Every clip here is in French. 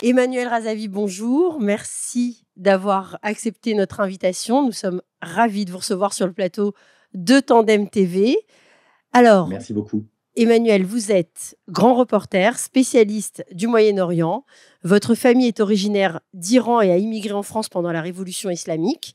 Emmanuel Razavi, bonjour. Merci d'avoir accepté notre invitation. Nous sommes ravis de vous recevoir sur le plateau de Tandem TV. Alors, Merci beaucoup. Emmanuel, vous êtes grand reporter, spécialiste du Moyen-Orient. Votre famille est originaire d'Iran et a immigré en France pendant la Révolution islamique.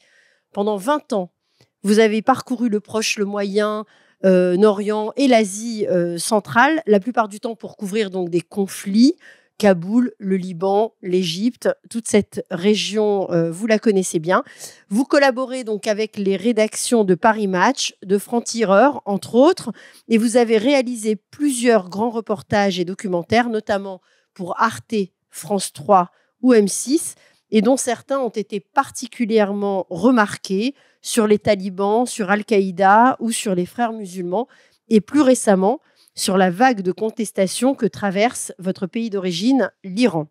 Pendant 20 ans, vous avez parcouru le Proche, le Moyen-Orient et l'Asie centrale, la plupart du temps pour couvrir donc des conflits. Kaboul, le Liban, l'Égypte, toute cette région, vous la connaissez bien. Vous collaborez donc avec les rédactions de Paris Match, de Franc-Tireur, entre autres, et vous avez réalisé plusieurs grands reportages et documentaires, notamment pour Arte, France 3 ou M6, et dont certains ont été particulièrement remarqués sur les talibans, sur Al-Qaïda ou sur les frères musulmans, et plus récemment, sur la vague de contestation que traverse votre pays d'origine, l'Iran.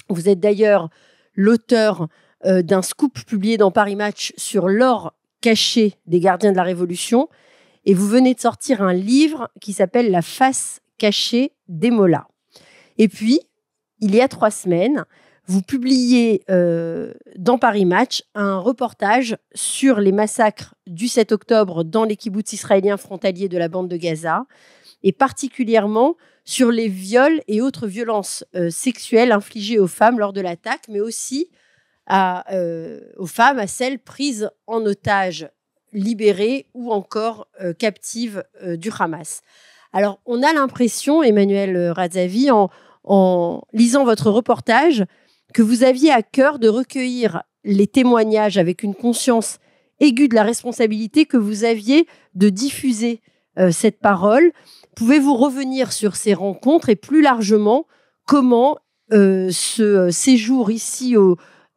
Vous êtes d'ailleurs l'auteur d'un scoop publié dans Paris Match sur l'or caché des gardiens de la Révolution, et vous venez de sortir un livre qui s'appelle La face cachée des mollahs. Et puis, il y a 3 semaines, vous publiez dans Paris Match un reportage sur les massacres du 7 octobre dans les kibboutz israéliens frontaliers de la bande de Gaza, et particulièrement sur les viols et autres violences sexuelles infligées aux femmes lors de l'attaque, mais aussi aux femmes, à celles prises en otage, libérées ou encore captives du Hamas. Alors, on a l'impression, Emmanuel Razavi, en lisant votre reportage, que vous aviez à cœur de recueillir les témoignages avec une conscience aiguë de la responsabilité que vous aviez de diffuser cette parole. Pouvez-vous revenir sur ces rencontres et plus largement, comment ce séjour ici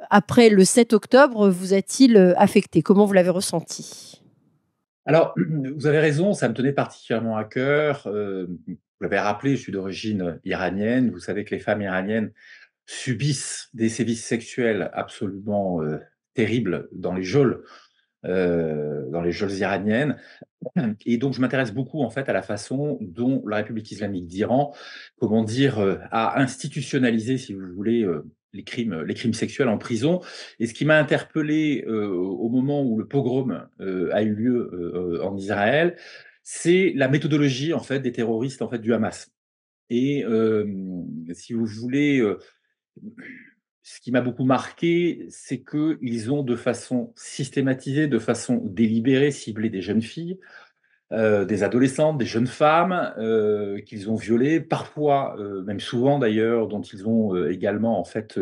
après le 7 octobre vous a-t-il affecté? Comment vous l'avez ressenti? Alors, vous avez raison, ça me tenait particulièrement à cœur. Vous l'avez rappelé, je suis d'origine iranienne. Vous savez que les femmes iraniennes subissent des sévices sexuels absolument terribles dans les geôles iraniennes. Et donc, je m'intéresse beaucoup en fait à la façon dont la République islamique d'Iran, comment dire, a institutionnalisé, si vous voulez, les crimes sexuels en prison. Et ce qui m'a interpellé au moment où le pogrom a eu lieu en Israël, c'est la méthodologie en fait des terroristes en fait du Hamas. Et si vous voulez, ce qui m'a beaucoup marqué, c'est qu'ils ont de façon systématisée, de façon délibérée, ciblé des jeunes filles, des adolescentes, des jeunes femmes, qu'ils ont violées, parfois, même souvent d'ailleurs, dont ils ont, également en fait,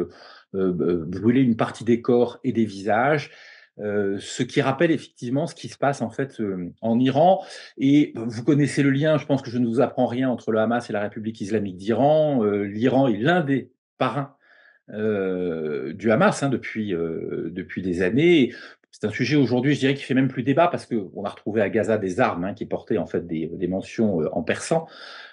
brûlé une partie des corps et des visages. Ce qui rappelle effectivement ce qui se passe en fait, en Iran. Et vous connaissez le lien, je pense que je ne vous apprends rien, entre le Hamas et la République islamique d'Iran. L'Iran est l'un des parrains du Hamas, hein, depuis des années. C'est un sujet aujourd'hui, je dirais, qui fait même plus débat parce qu'on a retrouvé à Gaza des armes, hein, qui portaient en fait des mentions en persan.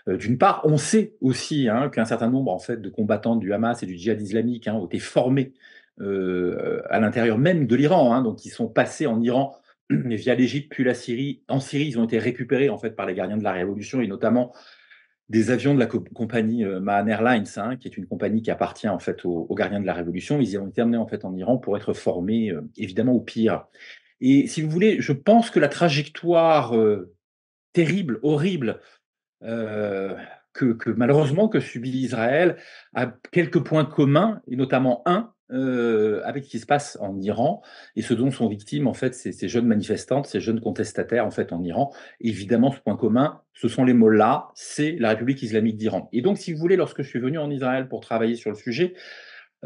D'une part, on sait aussi, hein, qu'un certain nombre en fait de combattants du Hamas et du djihad islamique, hein, ont été formés à l'intérieur même de l'Iran, hein, donc ils sont passés en Iran via l'Égypte puis la Syrie. En Syrie, ils ont été récupérés en fait par les gardiens de la révolution et notamment des avions de la compagnie Mahan Airlines, hein, qui est une compagnie qui appartient en fait aux gardiens de la Révolution. Ils ont été amenés en fait en Iran pour être formés, évidemment au pire. Et si vous voulez, je pense que la trajectoire terrible, horrible, que malheureusement que subit Israël a quelques points communs, et notamment un, avec ce qui se passe en Iran et ce dont sont victimes en fait ces jeunes manifestantes, ces jeunes contestataires en fait en Iran. Évidemment, ce point commun, ce sont les mollahs, c'est la République islamique d'Iran. Et donc, si vous voulez, lorsque je suis venu en Israël pour travailler sur le sujet,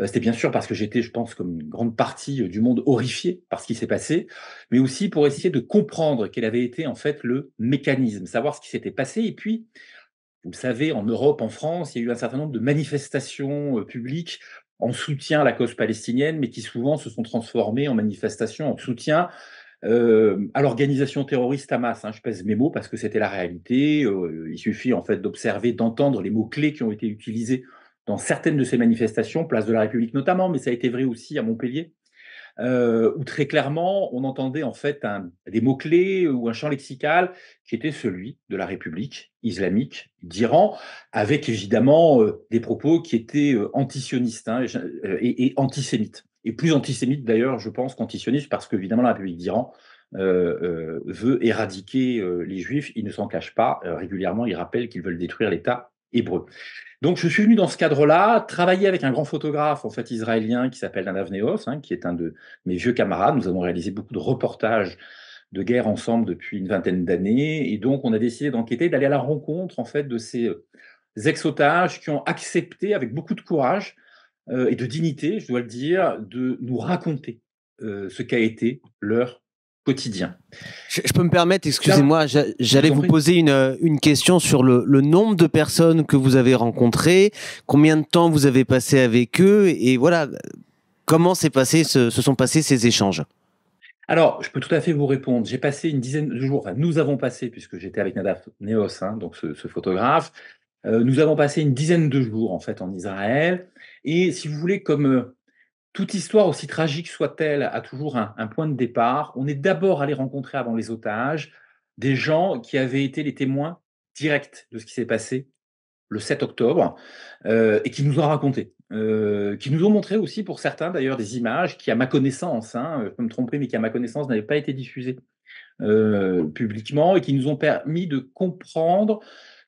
c'était bien sûr parce que j'étais, je pense, comme une grande partie du monde, horrifié par ce qui s'est passé, mais aussi pour essayer de comprendre quel avait été en fait le mécanisme, savoir ce qui s'était passé. Et puis, vous le savez, en Europe, en France, il y a eu un certain nombre de manifestations publiques en soutien à la cause palestinienne, mais qui souvent se sont transformées en manifestations en soutien à l'organisation terroriste Hamas, hein. Je pèse mes mots parce que c'était la réalité. Il suffit en fait d'observer, d'entendre les mots-clés qui ont été utilisés dans certaines de ces manifestations, place de la République notamment, mais ça a été vrai aussi à Montpellier. où très clairement, on entendait en fait des mots-clés ou un champ lexical qui était celui de la République islamique d'Iran, avec évidemment des propos qui étaient antisionistes hein, et antisémites. Et plus antisémites d'ailleurs, je pense, qu'antisionistes, parce qu'évidemment la République d'Iran veut éradiquer les Juifs. Ils ne s'en cachent pas. Régulièrement, ils rappellent qu'ils veulent détruire l'État hébreu. Donc, je suis venu dans ce cadre-là, travailler avec un grand photographe en fait israélien qui s'appelle Nadav Neos, hein, qui est un de mes vieux camarades. Nous avons réalisé beaucoup de reportages de guerre ensemble depuis une vingtaine d'années, et donc on a décidé d'enquêter, d'aller à la rencontre en fait de ces ex-otages qui ont accepté avec beaucoup de courage et de dignité, je dois le dire, de nous raconter ce qu'a été leur quotidien. Je peux me permettre, excusez-moi, j'allais vous poser une question sur le nombre de personnes que vous avez rencontrées, combien de temps vous avez passé avec eux, et voilà, comment se sont passés ces échanges? Alors, je peux tout à fait vous répondre. J'ai passé une dizaine de jours, enfin, nous avons passé, puisque j'étais avec Nadav Neos, hein, donc ce photographe, nous avons passé une dizaine de jours en fait en Israël. Et si vous voulez, comme toute histoire, aussi tragique soit-elle, a toujours un point de départ. On est d'abord allé rencontrer avant les otages des gens qui avaient été les témoins directs de ce qui s'est passé le 7 octobre et qui nous ont raconté, qui nous ont montré aussi pour certains d'ailleurs des images qui, à ma connaissance, hein, je peux me tromper, mais qui à ma connaissance n'avaient pas été diffusées publiquement et qui nous ont permis de comprendre,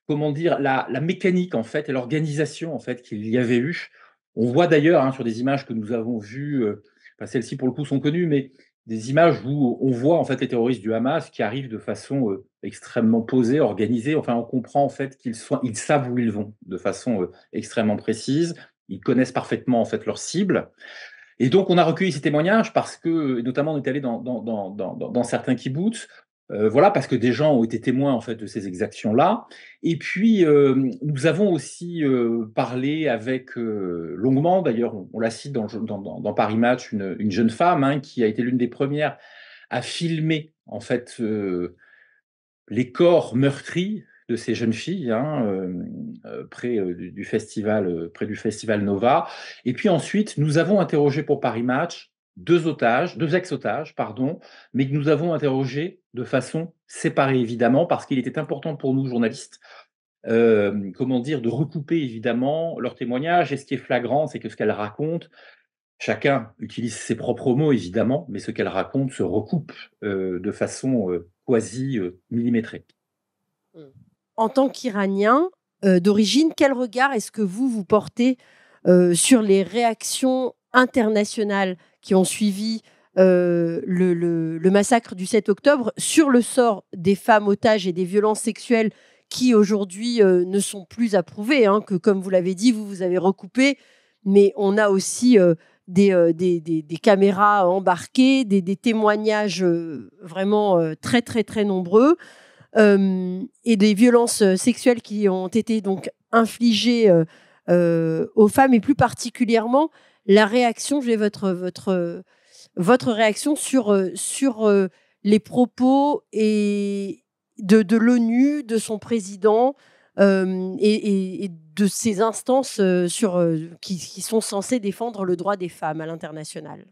comment dire, la mécanique en fait et l'organisation en fait qu'il y avait eu. On voit d'ailleurs hein, sur des images que nous avons vues, enfin, celles-ci pour le coup sont connues, mais des images où on voit en fait les terroristes du Hamas qui arrivent de façon extrêmement posée, organisée. Enfin, on comprend en fait ils savent où ils vont de façon extrêmement précise. Ils connaissent parfaitement en fait leur cible. Et donc, on a recueilli ces témoignages parce que, notamment, on est allé dans certains kibboutz, voilà, parce que des gens ont été témoins en fait de ces exactions-là. Et puis, nous avons aussi parlé avec longuement, d'ailleurs, on la cite dans Paris Match, une jeune femme hein, qui a été l'une des premières à filmer en fait les corps meurtris de ces jeunes filles hein, près près du festival Nova. Et puis ensuite, nous avons interrogé pour Paris Match deux ex-otages, pardon, mais que nous avons interrogés de façon séparée évidemment, parce qu'il était important pour nous journalistes, comment dire, de recouper évidemment leurs témoignages. Et ce qui est flagrant, c'est que ce qu'elles racontent, chacun utilise ses propres mots évidemment, mais ce qu'elles racontent se recoupe de façon quasi millimétrée. En tant qu'Iranien d'origine, quel regard est-ce que vous portez sur les réactions internationales qui ont suivi le massacre du 7 octobre, sur le sort des femmes otages et des violences sexuelles qui aujourd'hui ne sont plus approuvées, hein, que comme vous l'avez dit, vous avez recoupé, mais on a aussi des caméras embarquées, des témoignages vraiment très, très, très nombreux. Et des violences sexuelles qui ont été donc infligées aux femmes, et plus particulièrement la réaction, je vais votre réaction sur les propos et de l'ONU, de son président et de ces instances qui sont censées défendre le droit des femmes à l'international.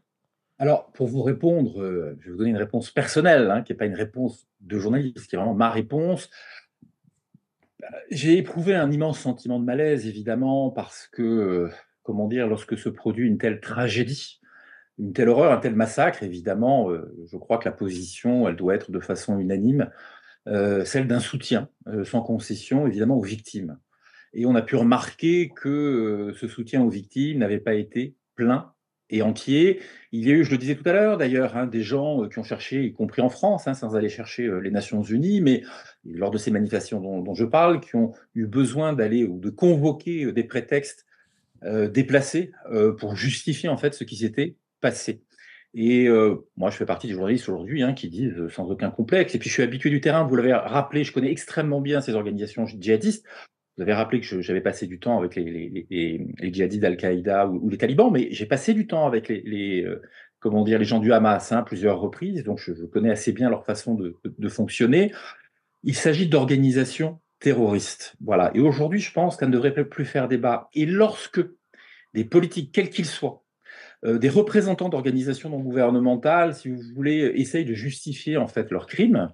Alors, pour vous répondre, je vais vous donner une réponse personnelle, hein, qui n'est pas une réponse de journaliste, qui est vraiment ma réponse. J'ai éprouvé un immense sentiment de malaise, évidemment, parce que, comment dire, lorsque se produit une telle tragédie, une telle horreur, un tel massacre, évidemment, je crois que la position, elle doit être de façon unanime, celle d'un soutien sans concession, évidemment, aux victimes. Et on a pu remarquer que ce soutien aux victimes n'avait pas été plein et entier. Il y a eu, je le disais tout à l'heure d'ailleurs, hein, des gens qui ont cherché, y compris en France, hein, sans aller chercher les Nations Unies, mais lors de ces manifestations dont je parle, qui ont eu besoin d'aller ou de convoquer des prétextes déplacés pour justifier en fait ce qui s'était passé. Et moi, je fais partie des journalistes aujourd'hui hein, qui disent sans aucun complexe. Et puis, je suis habitué du terrain. Vous l'avez rappelé, je connais extrêmement bien ces organisations djihadistes. Vous avez rappelé que j'avais passé du temps avec les djihadistes d'Al-Qaïda ou les talibans, mais j'ai passé du temps avec comment dire, les gens du Hamas hein, plusieurs reprises. Donc, je connais assez bien leur façon de fonctionner. Il s'agit d'organisations terroristes. Voilà. Et aujourd'hui, je pense qu'elles ne devraient plus faire débat. Et lorsque des politiques, quels qu'ils soient, des représentants d'organisations non gouvernementales, si vous voulez, essayent de justifier en fait leurs crimes.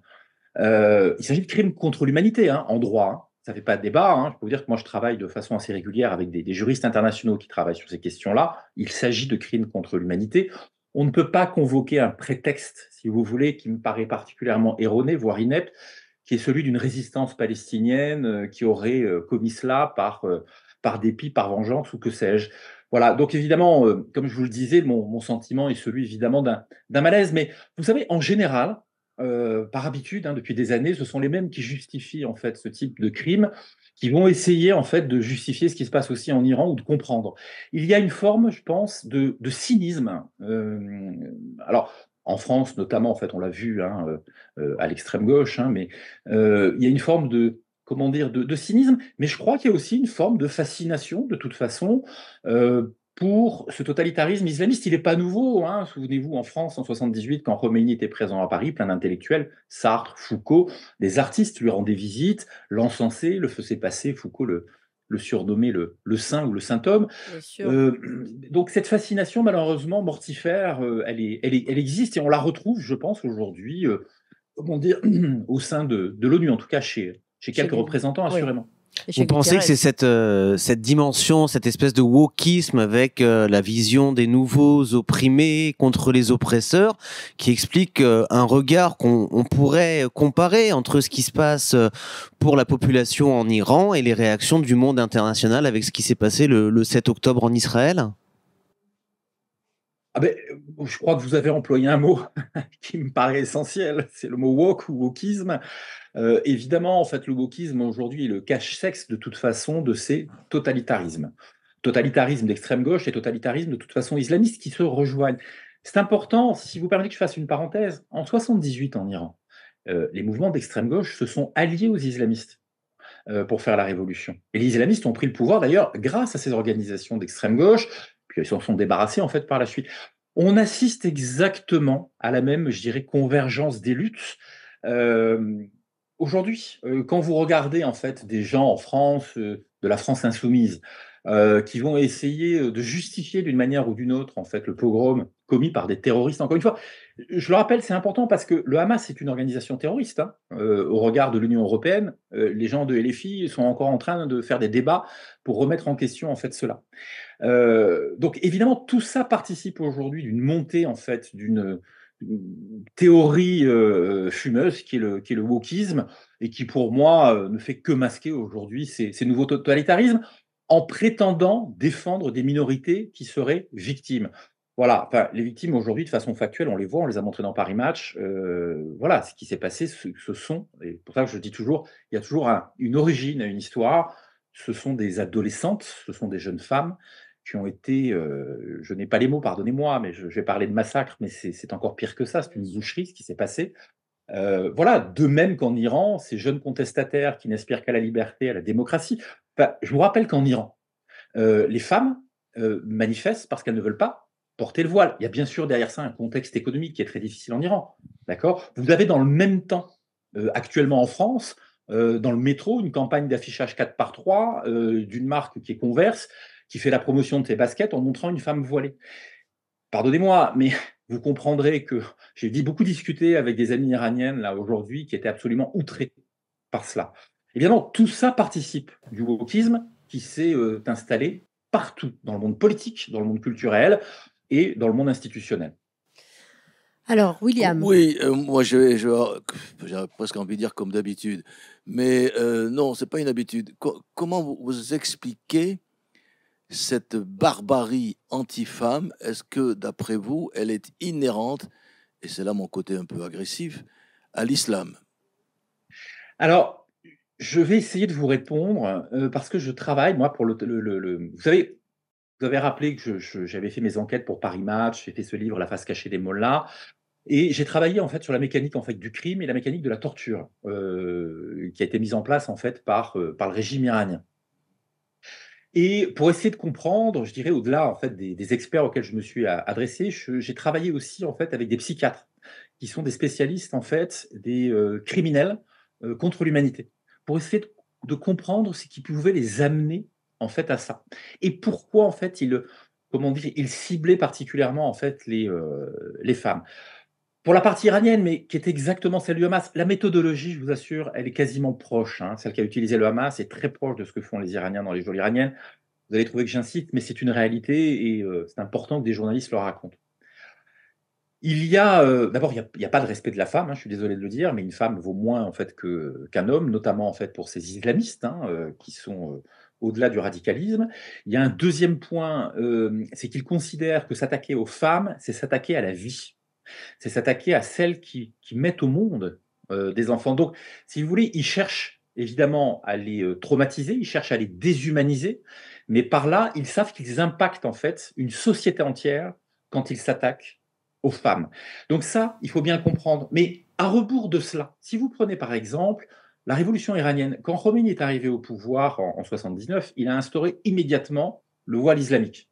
Il s'agit de crimes contre l'humanité, hein, en droit, hein. Ça ne fait pas de débat, hein. Je peux vous dire que moi, je travaille de façon assez régulière avec des juristes internationaux qui travaillent sur ces questions-là. Il s'agit de crimes contre l'humanité. On ne peut pas convoquer un prétexte, si vous voulez, qui me paraît particulièrement erroné, voire inepte, qui est celui d'une résistance palestinienne qui aurait commis cela par dépit, par vengeance ou que sais-je. Voilà, donc évidemment, comme je vous le disais, mon sentiment est celui évidemment d'un malaise. Mais vous savez, en général, par habitude, hein, depuis des années, ce sont les mêmes qui justifient en fait ce type de crime, qui vont essayer en fait de justifier ce qui se passe aussi en Iran ou de comprendre. Il y a une forme, je pense, de cynisme. Alors, en France notamment, en fait, on l'a vu hein, à l'extrême gauche, hein, mais il y a une forme de comment dire de cynisme, mais je crois qu'il y a aussi une forme de fascination, de toute façon, pour ce totalitarisme islamiste. Il n'est pas nouveau, hein. Souvenez-vous, en France, en 78, quand Khomeini était présent à Paris, plein d'intellectuels, Sartre, Foucault, des artistes lui rendaient visite, l'encensaient, le faisaient passer, Foucault le surnommait le saint ou le saint homme. Donc cette fascination, malheureusement, mortifère, elle existe et on la retrouve, je pense, aujourd'hui, comment dire, au sein de l'ONU, en tout cas chez quelques représentants, assurément. Oui. Vous pensez que c'est cette dimension, cette espèce de wokisme avec la vision des nouveaux opprimés contre les oppresseurs qui explique un regard qu'on pourrait comparer entre ce qui se passe pour la population en Iran et les réactions du monde international avec ce qui s'est passé le 7 octobre en Israël? Ah ben, je crois que vous avez employé un mot qui me paraît essentiel, c'est le mot woke ou wokisme. Évidemment, en fait, le wokisme aujourd'hui est le cache-sexe de toute façon de ces totalitarismes. Totalitarisme d'extrême gauche et totalitarisme de toute façon islamiste qui se rejoignent. C'est important, si vous permettez que je fasse une parenthèse, en 78 en Iran, les mouvements d'extrême gauche se sont alliés aux islamistes pour faire la révolution. Et les islamistes ont pris le pouvoir d'ailleurs grâce à ces organisations d'extrême gauche, puis ils s'en sont débarrassés en fait par la suite. On assiste exactement à la même, je dirais, convergence des luttes. Aujourd'hui, quand vous regardez en fait des gens en France, de la France insoumise, qui vont essayer de justifier d'une manière ou d'une autre en fait le pogrom commis par des terroristes. Encore une fois, je le rappelle, c'est important parce que le Hamas est une organisation terroriste. Hein. Au regard de l'Union européenne, les gens de LFI sont encore en train de faire des débats pour remettre en question en fait cela. Donc évidemment, tout ça participe aujourd'hui d'une montée en fait d'une théorie fumeuse qui est le wokisme et qui pour moi ne fait que masquer aujourd'hui ces nouveaux totalitarismes en prétendant défendre des minorités qui seraient victimes. Voilà, enfin, les victimes aujourd'hui, de façon factuelle, on les voit, on les a montrées dans Paris Match. Voilà, ce qui s'est passé, ce sont, et pour ça que je dis toujours, il y a toujours une origine à une histoire. Ce sont des adolescentes, ce sont des jeunes femmes qui ont été, je n'ai pas les mots, pardonnez-moi, mais je vais parler de massacre, mais c'est encore pire que ça, c'est une boucherie ce qui s'est passé. Voilà, de même qu'en Iran, ces jeunes contestataires qui n'aspirent qu'à la liberté, à la démocratie. Enfin, je vous rappelle qu'en Iran, les femmes manifestent parce qu'elles ne veulent pas porter le voile. Il y a bien sûr derrière ça un contexte économique qui est très difficile en Iran. D'accord. Vous avez dans le même temps, actuellement en France, dans le métro, une campagne d'affichage 4x3 d'une marque qui est Converse, qui fait la promotion de ses baskets en montrant une femme voilée. Pardonnez-moi, mais vous comprendrez que j'ai beaucoup discuté avec des amies iraniennes là aujourd'hui qui étaient absolument outrées par cela. Évidemment, tout ça participe du wokisme qui s'est installé partout, dans le monde politique, dans le monde culturel et dans le monde institutionnel. Alors, William. Oui, moi j'ai presque envie de dire comme d'habitude, mais non, c'est pas une habitude. Comment vous expliquez cette barbarie anti-femme? Est-ce que, d'après vous, elle est inhérente, et c'est là mon côté un peu agressif, à l'islam? Alors, je vais essayer de vous répondre parce que je travaille, moi, pour Vous savez, vous avez rappelé que j'avais fait mes enquêtes pour Paris Match, j'ai fait ce livre, La face cachée des mollahs, et j'ai travaillé en fait sur la mécanique en fait du crime et la mécanique de la torture qui a été mise en place en fait par le régime iranien. Et pour essayer de comprendre, je dirais au-delà en fait des experts auxquels je me suis adressé, j'ai travaillé aussi en fait avec des psychiatres qui sont des spécialistes en fait des criminels contre l'humanité pour essayer de comprendre ce qui pouvait les amener en fait à ça et pourquoi en fait comment dire, il ciblait particulièrement en fait les femmes. Pour la partie iranienne, mais qui est exactement celle du Hamas, la méthodologie, je vous assure, elle est quasiment proche, hein. Celle qu'a utilisée le Hamas est très proche de ce que font les Iraniens dans les geôles iraniennes. Vous allez trouver que j'incite, mais c'est une réalité et c'est important que des journalistes le racontent. Il y a, d'abord, il y a pas de respect de la femme, hein, je suis désolé de le dire, mais une femme vaut moins en fait qu'un homme, notamment en fait pour ces islamistes, hein, qui sont, au-delà du radicalisme. Il y a un deuxième point, c'est qu'ils considèrent que s'attaquer aux femmes, c'est s'attaquer à la vie. C'est s'attaquer à celles qui mettent au monde, des enfants. Donc, si vous voulez, ils cherchent évidemment à les, traumatiser, ils cherchent à les déshumaniser, mais par là, ils savent qu'ils impactent en fait une société entière quand ils s'attaquent aux femmes. Donc ça, il faut bien le comprendre. Mais à rebours de cela, si vous prenez par exemple la révolution iranienne, quand Khomeini est arrivé au pouvoir en 79, il a instauré immédiatement le voile islamique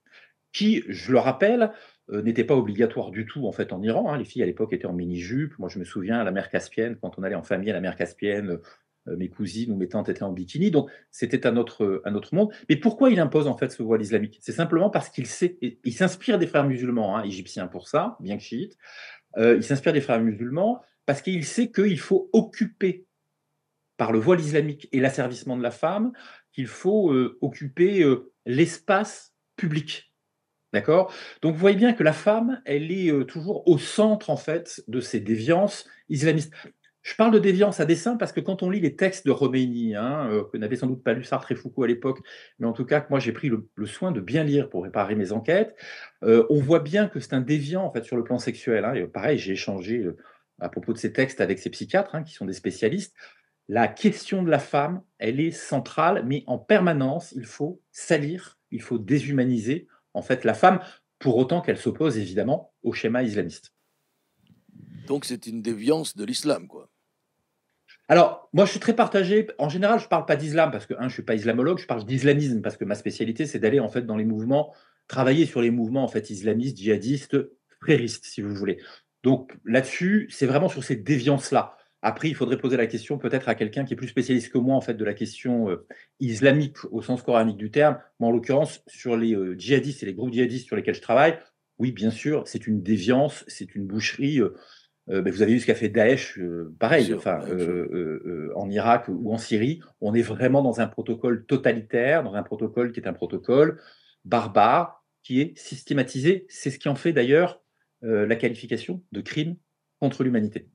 qui, je le rappelle, n'était pas obligatoire du tout en fait en Iran, hein. Les filles à l'époque étaient en mini-jupe. Moi, je me souviens à la mer Caspienne, quand on allait en famille à la mer Caspienne, mes cousines ou mes tantes étaient en bikini. Donc, c'était un autre monde. Mais pourquoi il impose en fait ce voile islamique? C'est simplement parce qu'il sait, et il s'inspire des frères musulmans, hein, égyptiens pour ça, bien que chiites. Il s'inspire des frères musulmans parce qu'il sait qu'il faut occuper par le voile islamique et l'asservissement de la femme, qu'il faut occuper l'espace public. D'accord? Donc vous voyez bien que la femme, elle est, toujours au centre, en fait, de ces déviances islamistes. Je parle de déviance à dessein parce que quand on lit les textes de Khomeini, hein, que n'avaient sans doute pas lu Sartre et Foucault à l'époque, mais en tout cas que moi j'ai pris le soin de bien lire pour préparer mes enquêtes, on voit bien que c'est un déviant, en fait, sur le plan sexuel, hein. Et pareil, j'ai échangé, à propos de ces textes avec ces psychiatres, hein, qui sont des spécialistes. La question de la femme, elle est centrale, mais en permanence, il faut salir, il faut déshumaniser, en fait, la femme, pour autant qu'elle s'oppose évidemment au schéma islamiste. Donc c'est une déviance de l'islam, quoi. Alors, moi, je suis très partagé. En général, je ne parle pas d'islam parce que, un, je ne suis pas islamologue, je parle d'islamisme parce que ma spécialité, c'est d'aller en fait dans les mouvements, travailler sur les mouvements en fait islamistes, djihadistes, fréristes, si vous voulez. Donc là-dessus, c'est vraiment sur ces déviances-là. Après, il faudrait poser la question peut-être à quelqu'un qui est plus spécialiste que moi en fait de la question islamique au sens coranique du terme. Moi, en l'occurrence, sur les djihadistes et les groupes djihadistes sur lesquels je travaille, oui, bien sûr, c'est une déviance, c'est une boucherie. Beh, vous avez vu ce qu'a fait Daesh, Bien pareil, sûr, enfin, bien sûr. en Irak ou en Syrie. On est vraiment dans un protocole totalitaire, dans un protocole qui est un protocole barbare, qui est systématisé. C'est ce qui en fait d'ailleurs, la qualification de crime contre l'humanité.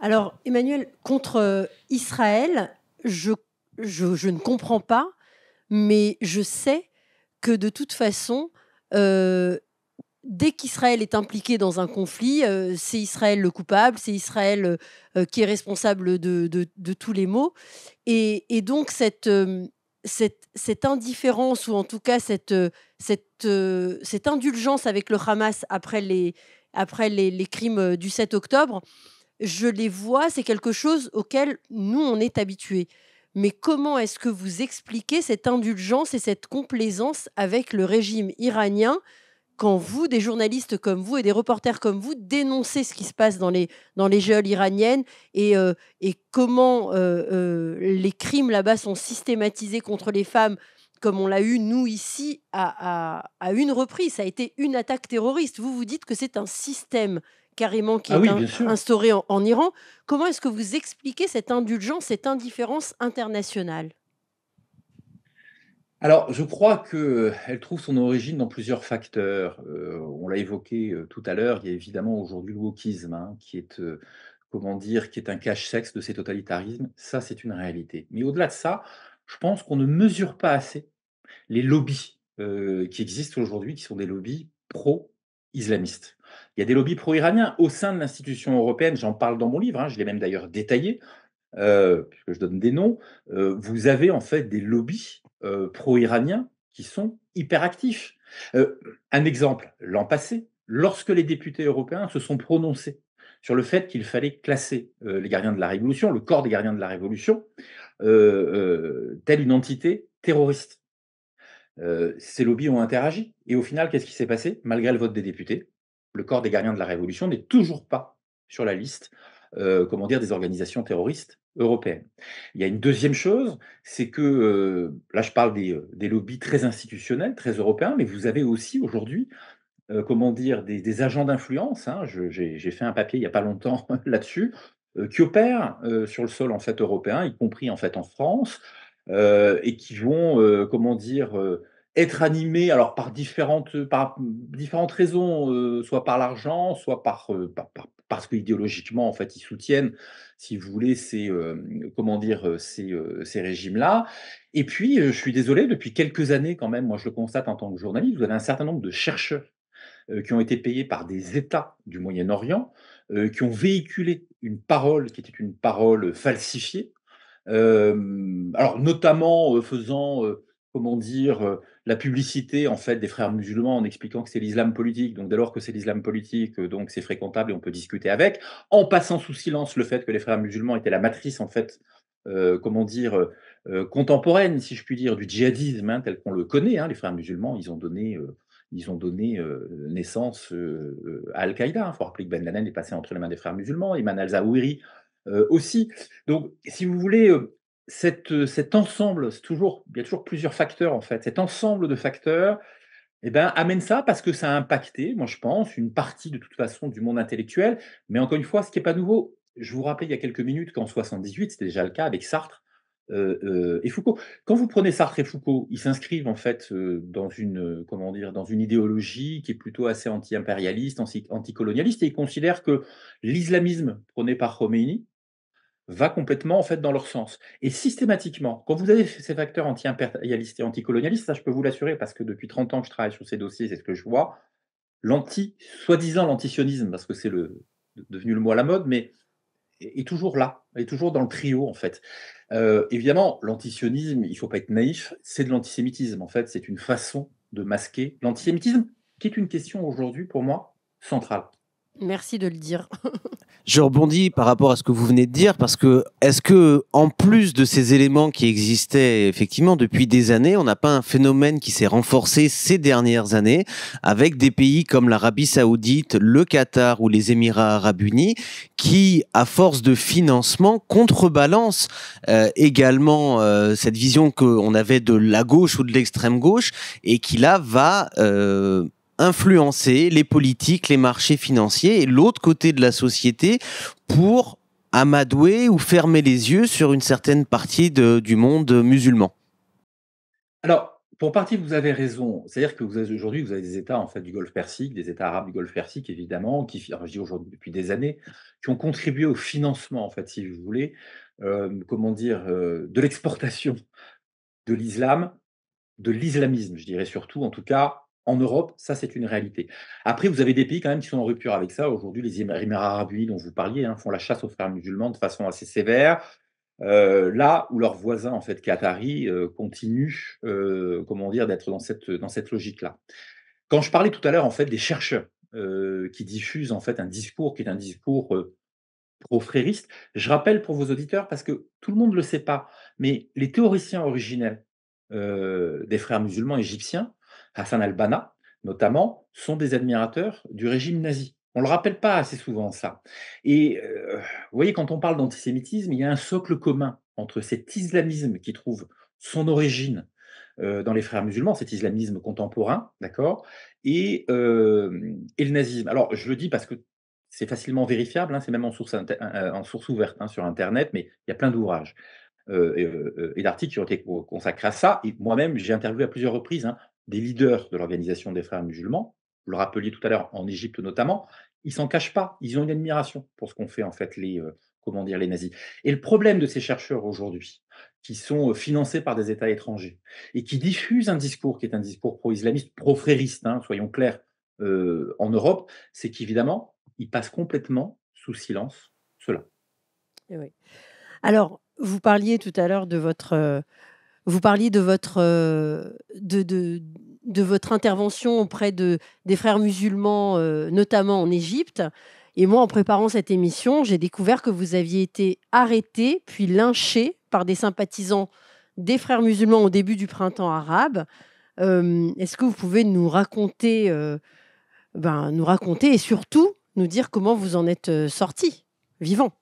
Alors, Emmanuel, contre Israël, je, je ne comprends pas, mais je sais que de toute façon, euh, dès qu'Israël est impliqué dans un conflit, c'est Israël le coupable, c'est Israël qui est responsable de tous les maux. Et donc, cette indifférence, ou en tout cas cette indulgence avec le Hamas après les crimes du 7 octobre, je les vois, c'est quelque chose auquel nous, on est habitués. Mais comment est-ce que vous expliquez cette indulgence et cette complaisance avec le régime iranien quand vous, des journalistes comme vous et des reporters comme vous, dénoncez ce qui se passe dans les geôles iraniennes et comment les crimes là-bas sont systématisés contre les femmes, comme on l'a eu, nous, ici, à une reprise. Ça a été une attaque terroriste. Vous, vous dites que c'est un système carrément qui Ah est oui, bien sûr. instauré en Iran. Comment est-ce que vous expliquez cette indulgence, cette indifférence internationale? Alors, je crois qu'elle trouve son origine dans plusieurs facteurs. On l'a évoqué, tout à l'heure, il y a évidemment aujourd'hui le wokisme, hein, qui est, comment dire? Qui est un cache-sexe de ces totalitarismes. Ça, c'est une réalité. Mais au-delà de ça, je pense qu'on ne mesure pas assez les lobbies, qui existent aujourd'hui, qui sont des lobbies pro-islamistes. Il y a des lobbies pro-iraniens au sein de l'institution européenne, j'en parle dans mon livre, hein, je l'ai même d'ailleurs détaillé, puisque je donne des noms. Vous avez en fait des lobbies, pro-iraniens qui sont hyper actifs. Un exemple, l'an passé, lorsque les députés européens se sont prononcés sur le fait qu'il fallait classer, les gardiens de la révolution, le corps des gardiens de la révolution, telle une entité terroriste. Ces lobbies ont interagi et au final, qu'est-ce qui s'est passé? Malgré le vote des députés, le corps des gardiens de la Révolution n'est toujours pas sur la liste comment dire, des organisations terroristes européennes. Il y a une deuxième chose, c'est que, là je parle des lobbies très institutionnels, très européens, mais vous avez aussi aujourd'hui, comment dire, des agents d'influence, hein. J'ai fait un papier il y a pas longtemps là-dessus, qui opèrent, sur le sol en fait européen, y compris en fait en France, et qui vont, comment dire, être animés alors par différentes raisons, soit par l'argent, soit parce qu'idéologiquement en fait ils soutiennent, si vous voulez, comment dire, ces régimes-là. Et puis, je suis désolé, depuis quelques années quand même, moi je le constate en tant que journaliste, vous avez un certain nombre de chercheurs qui ont été payés par des États du Moyen-Orient, qui ont véhiculé une parole qui était une parole falsifiée. Alors notamment, faisant, comment dire, la publicité en fait des frères musulmans en expliquant que c'est l'islam politique. Donc dès lors que c'est l'islam politique, donc c'est fréquentable et on peut discuter avec. En passant sous silence le fait que les frères musulmans étaient la matrice en fait, comment dire, contemporaine, si je puis dire, du djihadisme, hein, tel qu'on le connaît, hein. Les frères musulmans, ils ont donné, naissance, à Al-Qaïda, hein. Il faut rappeler que Ben Laden est passé entre les mains des frères musulmans, Ayman al-Zawahiri, aussi. Donc si vous voulez, cet ensemble, il y a toujours plusieurs facteurs en fait. Cet ensemble de facteurs, eh ben, amène ça parce que ça a impacté, moi je pense, une partie de toute façon du monde intellectuel. Mais encore une fois, ce qui est pas nouveau, je vous rappelais il y a quelques minutes qu'en 78, c'était déjà le cas avec Sartre, et Foucault. Quand vous prenez Sartre et Foucault, ils s'inscrivent en fait, dans une, comment dire? Dans une idéologie qui est plutôt assez anti-impérialiste, anticolonialiste et ils considèrent que l'islamisme prôné par Khomeini va complètement en fait dans leur sens. Et systématiquement, quand vous avez ces facteurs anti-impérialistes et anticolonialistes, ça je peux vous l'assurer parce que depuis 30 ans que je travaille sur ces dossiers, c'est ce que je vois, soi-disant l'antisionisme, parce que c'est devenu le mot à la mode, mais est toujours là, est toujours dans le trio en fait. Évidemment, l'antisionisme, il ne faut pas être naïf, c'est de l'antisémitisme en fait, c'est une façon de masquer l'antisémitisme, qui est une question aujourd'hui pour moi centrale. Merci de le dire. Je rebondis par rapport à ce que vous venez de dire parce que est-ce que en plus de ces éléments qui existaient effectivement depuis des années, on n'a pas un phénomène qui s'est renforcé ces dernières années avec des pays comme l'Arabie Saoudite, le Qatar ou les Émirats Arabes Unis qui, à force de financement, contrebalancent également cette vision qu'on avait de la gauche ou de l'extrême gauche et qui là va influencer les politiques, les marchés financiers et l'autre côté de la société pour amadouer ou fermer les yeux sur une certaine partie du monde musulman. Alors, pour partie, vous avez raison. C'est-à-dire que aujourd'hui, vous avez des États en fait du Golfe Persique, des États arabes du Golfe Persique, évidemment, alors, je dis aujourd'hui depuis des années, qui ont contribué au financement, en fait, si vous voulez, comment dire, de l'exportation de l'islam, de l'islamisme, je dirais surtout, en tout cas, en Europe, ça c'est une réalité. Après, vous avez des pays quand même qui sont en rupture avec ça. Aujourd'hui, les Émirats arabes unis dont vous parliez, hein, font la chasse aux frères musulmans de façon assez sévère. Là où leurs voisins en fait qataris, continuent, comment dire, d'être dans cette logique-là. Quand je parlais tout à l'heure en fait des chercheurs, qui diffusent en fait un discours qui est un discours, pro-frériste, je rappelle pour vos auditeurs parce que tout le monde ne le sait pas, mais les théoriciens originels, des frères musulmans égyptiens, Hassan al-Banna notamment, sont des admirateurs du régime nazi. On ne le rappelle pas assez souvent ça. Et vous voyez, quand on parle d'antisémitisme, il y a un socle commun entre cet islamisme qui trouve son origine, dans les frères musulmans, cet islamisme contemporain, d'accord? Et le nazisme. Alors je le dis parce que c'est facilement vérifiable, hein, c'est même en source ouverte, hein, sur internet, mais il y a plein d'ouvrages et d'articles qui ont été consacrés à ça. Et moi-même, j'ai interviewé à plusieurs reprises, hein, des leaders de l'Organisation des Frères musulmans. Vous le rappeliez tout à l'heure, en Égypte notamment. Ils s'en cachent pas. Ils ont une admiration pour ce qu'ont fait en fait comment dire, les nazis. Et le problème de ces chercheurs aujourd'hui, qui sont financés par des États étrangers et qui diffusent un discours qui est un discours pro-islamiste, pro-frériste, hein, soyons clairs, en Europe, c'est qu'évidemment, ils passent complètement sous silence cela. Et oui. Alors, vous parliez tout à l'heure de votre, vous parliez de votre intervention auprès des frères musulmans, notamment en Égypte. Et moi, en préparant cette émission, j'ai découvert que vous aviez été arrêté, puis lynché par des sympathisants des frères musulmans au début du printemps arabe. Est-ce que vous pouvez nous raconter et surtout nous dire comment vous en êtes sorti, vivant?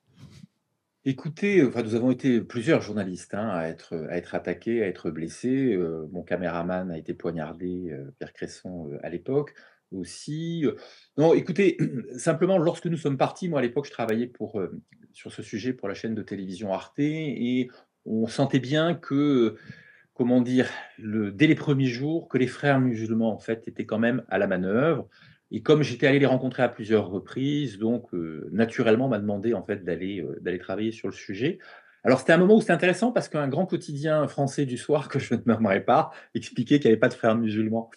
Écoutez, enfin, nous avons été plusieurs journalistes hein, à être attaqués, à être blessés. Mon caméraman a été poignardé, Pierre Cresson, à l'époque aussi. Non, écoutez, simplement, lorsque nous sommes partis, moi, à l'époque, je travaillais sur ce sujet pour la chaîne de télévision Arte et on sentait bien que, comment dire? Dès les premiers jours, que les frères musulmans, en fait, étaient quand même à la manœuvre et comme j'étais allé les rencontrer à plusieurs reprises, donc naturellement, on m'a demandé, en fait, d'aller travailler sur le sujet. Alors, c'était un moment où c'était intéressant parce qu'un grand quotidien français du soir, que je ne nommerai pas, expliquait qu'il n'y avait pas de frères musulmans,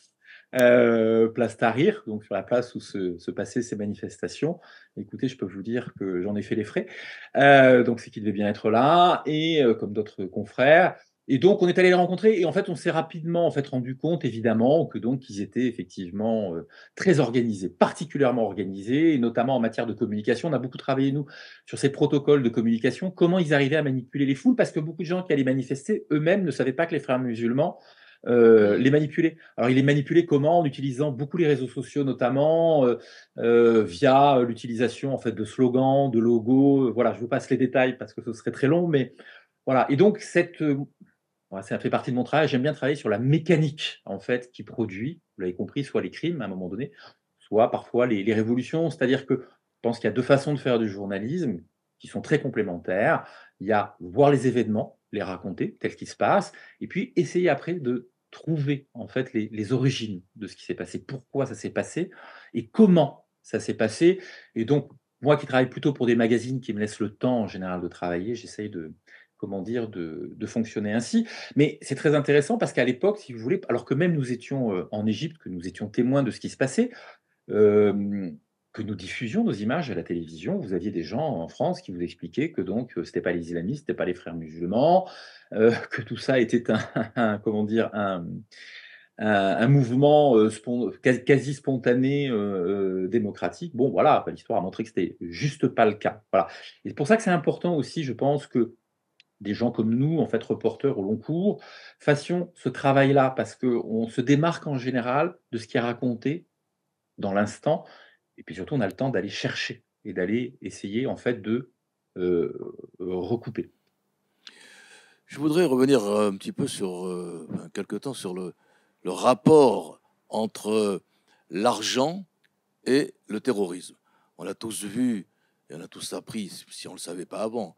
place Tahrir, donc sur la place où se passaient ces manifestations. Écoutez, je peux vous dire que j'en ai fait les frais. Donc c'est qu'ils devaient bien être là et comme d'autres confrères et donc on est allé les rencontrer et en fait, on s'est rapidement, en fait, rendu compte évidemment que donc ils étaient effectivement, très organisés, particulièrement organisés et notamment en matière de communication. On a beaucoup travaillé nous sur ces protocoles de communication, comment ils arrivaient à manipuler les foules parce que beaucoup de gens qui allaient manifester eux-mêmes ne savaient pas que les frères musulmans, les Mmh. manipulaient. Alors ils les manipulaient comment? En utilisant beaucoup les réseaux sociaux notamment, via l'utilisation en fait de slogans, de logos, voilà, je vous passe les détails parce que ce serait très long, mais voilà et donc voilà, ça fait partie de mon travail. J'aime bien travailler sur la mécanique, en fait, qui produit, vous l'avez compris, soit les crimes à un moment donné, soit parfois les révolutions. C'est-à-dire que je pense qu'il y a 2 façons de faire du journalisme qui sont très complémentaires. Il y a voir les événements, les raconter tels qu'ils se passent et puis essayer après de trouver, en fait, les origines de ce qui s'est passé. Pourquoi ça s'est passé et comment ça s'est passé et donc moi qui travaille plutôt pour des magazines qui me laissent le temps en général de travailler, j'essaye de comment dire? De fonctionner ainsi. Mais c'est très intéressant parce qu'à l'époque, si vous voulez, alors que même nous étions, en Égypte, que nous étions témoins de ce qui se passait, hem, que nous diffusions nos images à la télévision, vous aviez des gens en France qui vous expliquaient que donc, c'était pas les islamistes, c'était pas les frères musulmans, que tout ça était un comment dire? Un mouvement, quasi spontané, démocratique. Bon voilà, bah, l'histoire a montré que c'était juste pas le cas. Voilà et c'est pour ça que c'est important aussi, je pense que des gens comme nous, en fait, reporters au long cours, fassions ce travail-là parce qu'on se démarque en général de ce qui est raconté dans l'instant et puis surtout on a le temps d'aller chercher et d'aller essayer en fait de, recouper. Je voudrais revenir un petit peu sur, enfin, quelque temps sur le rapport entre l'argent et le terrorisme. On a tous vu, et on a tous appris, si on ne le savait pas avant,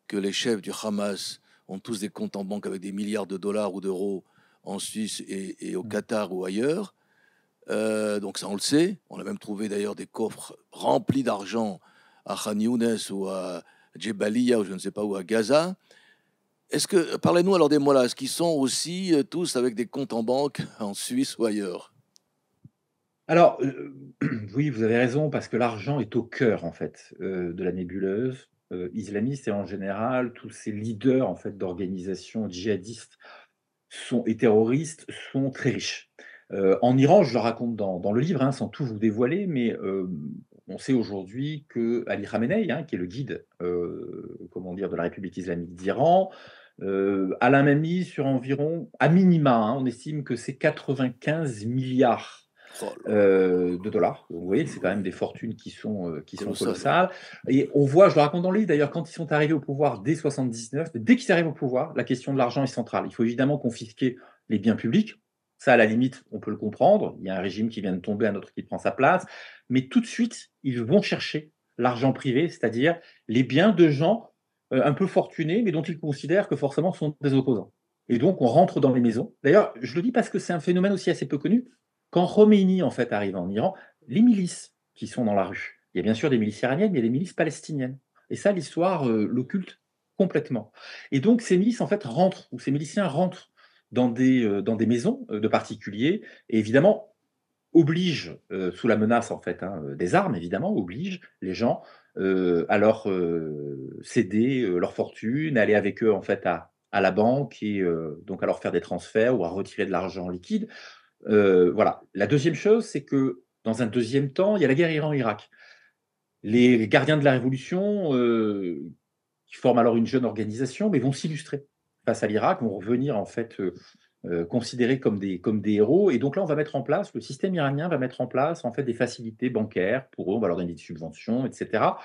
que les chefs du Hamas ont tous des comptes en banque avec des milliards de dollars ou d'euros en Suisse et au Mmh. Qatar ou ailleurs. Donc ça, on le sait. On a même trouvé d'ailleurs des coffres remplis d'argent à Khan Younes ou à Djebalia ou je ne sais pas où, à Gaza. Est-ce que, parlez-nous alors des Mollahs, qui sont aussi tous avec des comptes en banque en Suisse ou ailleurs? Alors, oui, vous avez raison parce que l'argent est au cœur en fait, de la nébuleuse, islamiste et en général tous ces leaders en fait d'organisations djihadistes et terroristes sont très riches. En Iran, je le raconte dans le livre, hein, sans tout vous dévoiler, mais on sait aujourd'hui qu'Ali Khamenei, hein, qui est le guide, comment dire, de la République islamique d'Iran, a la mainmise sur environ, à minima, hein, on estime que c'est 95 milliards Oh là là là de dollars. Donc, vous voyez, c'est quand même là, des fortunes qui sont colossal, oui. colossales. Et on voit, je le raconte dans le livre d'ailleurs, quand ils sont arrivés au pouvoir dès 79, dès qu'ils arrivent au pouvoir, la question de l'argent est centrale. Il faut évidemment confisquer les biens publics. Ça, à la limite, on peut le comprendre. Il y a un régime qui vient de tomber, un autre qui prend sa place. Mais tout de suite, ils vont chercher l'argent privé, c'est-à-dire les biens de gens un peu fortunés, mais dont ils considèrent que forcément sont des opposants. Et donc, on rentre dans les maisons. D'ailleurs, je le dis parce que c'est un phénomène aussi assez peu connu. Quand Khomeini, en fait, arrive en Iran, les milices qui sont dans la rue, il y a bien sûr des milices iraniennes, mais il y a des milices palestiniennes. Et ça, l'histoire l'occulte complètement. Et donc, ces milices, en fait, rentrent, ou ces miliciens rentrent dans des maisons de particuliers, et évidemment, obligent, sous la menace, en fait, hein, des armes, évidemment, obligent les gens à leur céder leur fortune, à aller avec eux, en fait, à la banque, et donc à leur faire des transferts ou à retirer de l'argent liquide. Voilà. La deuxième chose, c'est que dans un deuxième temps, il y a la guerre Iran-Irak. Les gardiens de la révolution, qui forment alors une jeune organisation, mais vont s'illustrer face à l'Irak, vont revenir en fait, considérés comme des héros et donc là, on va mettre en place le système iranien va mettre en place en fait des facilités bancaires pour eux, on va leur donner des subventions et cetera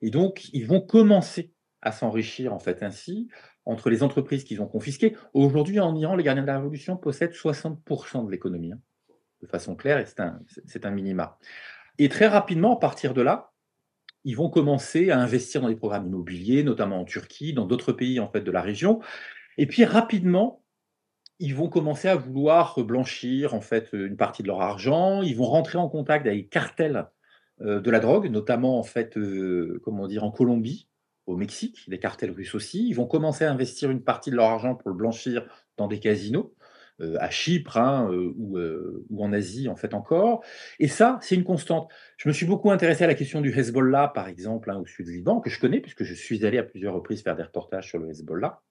et donc ils vont commencer à s'enrichir en fait ainsi entre les entreprises qu'ils ont confisquées. Aujourd'hui, en Iran, les gardiens de la révolution possèdent 60% de l'économie, hein, de façon claire, et c'est un minima. Et très rapidement, à partir de là, ils vont commencer à investir dans des programmes immobiliers, notamment en Turquie, dans d'autres pays en fait de la région. Et puis rapidement, ils vont commencer à vouloir blanchir en fait une partie de leur argent. Ils vont rentrer en contact avec les cartels de la drogue, notamment en fait, comment dire, en Colombie, au Mexique, les cartels russes aussi. Ils vont commencer à investir une partie de leur argent pour le blanchir dans des casinos, à Chypre, hein, ou en Asie en fait encore. Et ça, c'est une constante. Je me suis beaucoup intéressé à la question du Hezbollah, par exemple, hein, au sud du Liban, que je connais puisque je suis allé à plusieurs reprises faire des reportages sur le Hezbollah.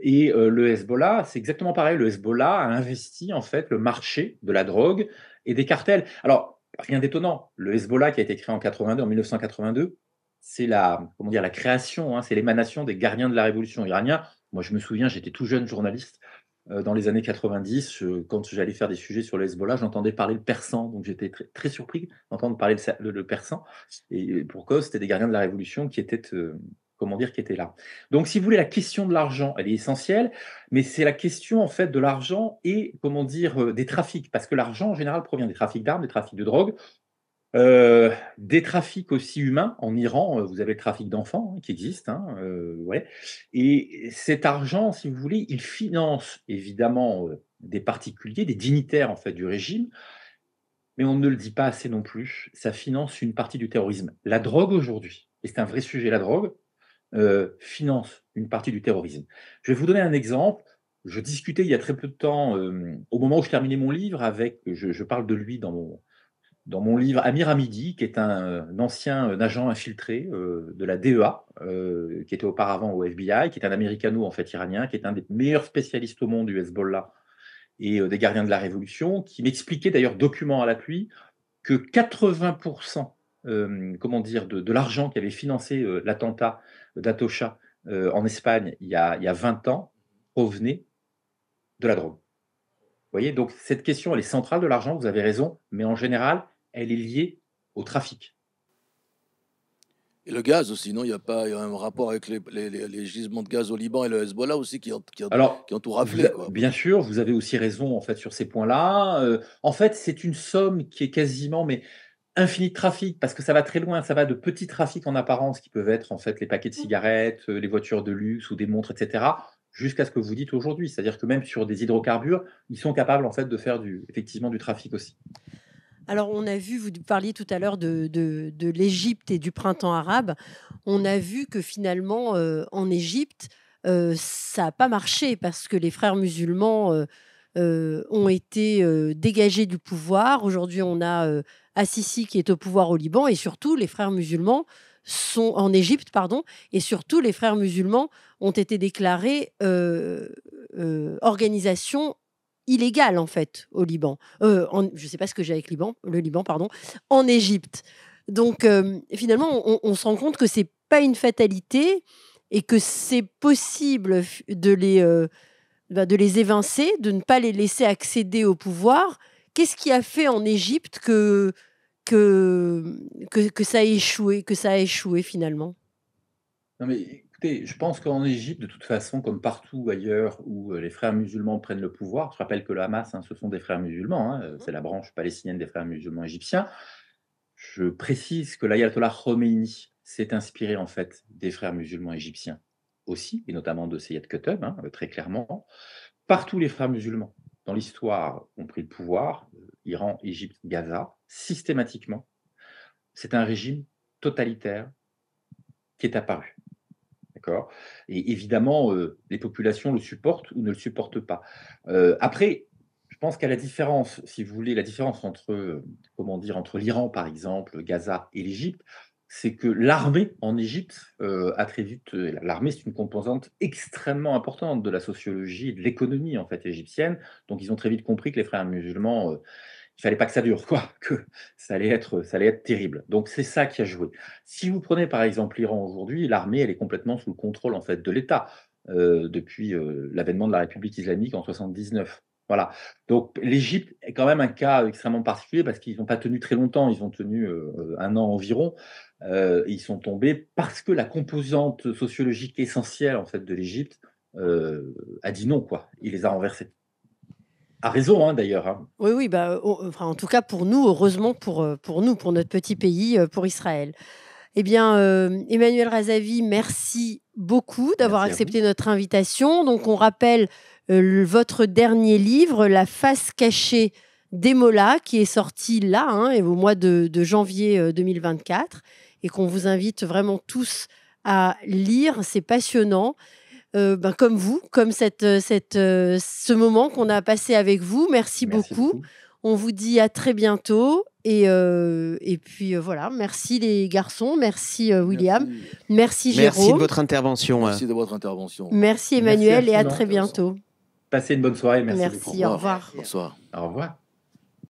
Et le Hezbollah, c'est exactement pareil. Le Hezbollah a investi en fait le marché de la drogue et des cartels. Alors, rien d'étonnant. Le Hezbollah qui a été créé en 1982, c'est la, comment dire, la création, hein, c'est l'émanation des gardiens de la révolution iranien. Moi, je me souviens, j'étais tout jeune journaliste dans les années 90. Quand j'allais faire des sujets sur le Hezbollah, j'entendais parler le persan. Donc, j'étais très, très surpris d'entendre parler le persan. Et pour cause, c'était des gardiens de la révolution qui étaient, comment dire, qui étaient là. Donc, si vous voulez, la question de l'argent, elle est essentielle, mais c'est la question en fait de l'argent et comment dire des trafics, parce que l'argent en général provient des trafics d'armes, des trafics de drogue, des trafics aussi humains. En Iran, vous avez le trafic d'enfants hein, qui existe, hein, ouais. Et cet argent, si vous voulez, il finance évidemment des particuliers, des dignitaires en fait du régime, mais on ne le dit pas assez non plus. Ça finance une partie du terrorisme. La drogue aujourd'hui, et c'est un vrai sujet, la drogue finance une partie du terrorisme. Je vais vous donner un exemple. Je discutais il y a très peu de temps, au moment où je terminais mon livre, avec, je parle de lui dans mon livre, Amir Hamidi, qui est un ancien agent infiltré de la DEA, qui était auparavant au FBI, qui est un américano en fait iranien, qui est un des meilleurs spécialistes au monde du Hezbollah et des gardiens de la révolution, qui m'expliquait d'ailleurs, document à l'appui, que 80% comment dire, de l'argent qui avait financé l'attentat d'Atocha en Espagne il y a 20 ans provenait de la drogue. Vous voyez, donc cette question, elle est centrale de l'argent, vous avez raison, mais en général, elle est liée au trafic. Et le gaz aussi, non? Il y a un rapport avec les gisements de gaz au Liban et le Hezbollah aussi Alors, qui ont tout raflé, quoi. bien sûr, vous avez aussi raison en fait sur ces points-là. En fait, c'est une somme qui est quasiment, mais infini de trafic, parce que ça va très loin, ça va de petits trafics en apparence qui peuvent être en fait les paquets de cigarettes, les voitures de luxe ou des montres, etc., jusqu'à ce que vous dites aujourd'hui. C'est-à-dire que même sur des hydrocarbures, ils sont capables en fait de faire effectivement du trafic aussi. Alors, on a vu, vous parliez tout à l'heure de l'Égypte et du printemps arabe. On a vu que finalement, en Égypte, ça n'a pas marché parce que les frères musulmans ont été dégagés du pouvoir. Aujourd'hui, on a Assisi qui est au pouvoir au Liban et surtout, les frères musulmans sont en Égypte, pardon, et surtout, les frères musulmans ont été déclarés organisation illégale en fait au Liban. Je ne sais pas ce que j'ai avec le Liban, pardon, en Égypte. Donc finalement, on se rend compte que c'est pas une fatalité et que c'est possible de les évincer, de ne pas les laisser accéder au pouvoir. Qu'est-ce qui a fait en Égypte que ça a échoué finalement? Non mais écoutez, je pense qu'en Égypte, de toute façon, comme partout ailleurs où les frères musulmans prennent le pouvoir, je rappelle que le Hamas, hein, ce sont des frères musulmans, hein, c'est la branche palestinienne des frères musulmans égyptiens. Je précise que l'ayatollah Khomeini s'est inspiré en fait des frères musulmans égyptiens aussi, et notamment de Seyed Qutb, hein, très clairement. Partout les frères musulmans dans l'histoire ont pris le pouvoir, Iran, Égypte, Gaza, systématiquement. C'est un régime totalitaire qui est apparu. D'accord. Et évidemment, les populations le supportent ou ne le supportent pas. Après, je pense qu'à la différence, si vous voulez, la différence entre, comment dire, entre l'Iran, par exemple, Gaza et l'Égypte, c'est que l'armée en Égypte a très vite. L'armée, c'est une composante extrêmement importante de la sociologie et de l'économie en fait égyptienne. Donc, ils ont très vite compris que les frères musulmans, il fallait pas que ça dure, quoi, que ça allait être terrible. Donc c'est ça qui a joué. Si vous prenez par exemple l'Iran aujourd'hui, l'armée, elle est complètement sous le contrôle en fait de l'État depuis l'avènement de la République islamique en 79. Voilà. Donc l'Égypte est quand même un cas extrêmement particulier parce qu'ils n'ont pas tenu très longtemps, ils ont tenu un an environ. Ils sont tombés parce que la composante sociologique essentielle en fait de l'Égypte a dit non, quoi. Il les a renversés. A raison, hein, d'ailleurs. Hein. Oui, oui, enfin, en tout cas pour nous, heureusement pour nous, pour notre petit pays, pour Israël. Eh bien, Emmanuel Razavi, merci beaucoup d'avoir Merci à accepté notre invitation. Donc, on rappelle votre dernier livre, La face cachée d'Emola, qui est sorti là, hein, au mois de janvier 2024, et qu'on vous invite vraiment tous à lire. C'est passionnant. Comme vous, comme ce moment qu'on a passé avec vous. Merci beaucoup. On vous dit à très bientôt. Et puis voilà, merci les garçons, merci William, merci Jérôme. Merci de votre intervention. Merci de votre intervention. Merci Emmanuel et à très bientôt. Passez une bonne soirée. Merci beaucoup. Au revoir. Bonsoir. Au revoir.